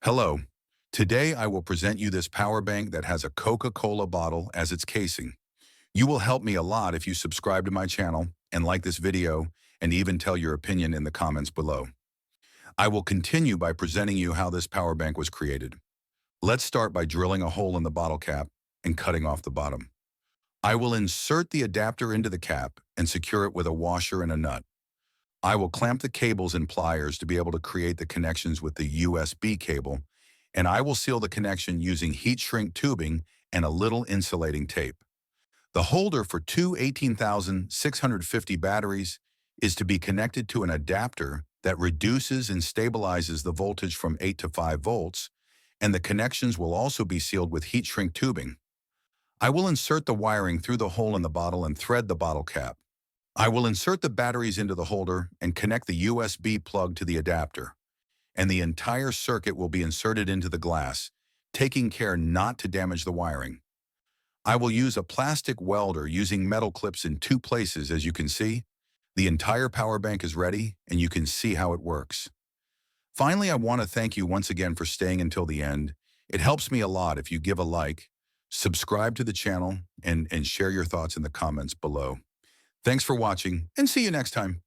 Hello. Today I will present you this power bank that has a Coca-Cola bottle as its casing. You will help me a lot if you subscribe to my channel and like this video and even tell your opinion in the comments below. I will continue by presenting you how this power bank was created. Let's start by drilling a hole in the bottle cap and cutting off the bottom. I will insert the adapter into the cap and secure it with a washer and a nut. I will clamp the cables and pliers to be able to create the connections with the USB cable, and I will seal the connection using heat shrink tubing and a little insulating tape. The holder for two 18,650 batteries is to be connected to an adapter that reduces and stabilizes the voltage from 8 to 5 volts, and the connections will also be sealed with heat shrink tubing. I will insert the wiring through the hole in the bottle and thread the bottle cap. I will insert the batteries into the holder and connect the USB plug to the adapter, and the entire circuit will be inserted into the glass, taking care not to damage the wiring. I will use a plastic welder using metal clips in two places. As you can see, the entire power bank is ready and you can see how it works. Finally, I want to thank you once again for staying until the end. It helps me a lot if you give a like, subscribe to the channel, and share your thoughts in the comments below. Thanks for watching, and see you next time.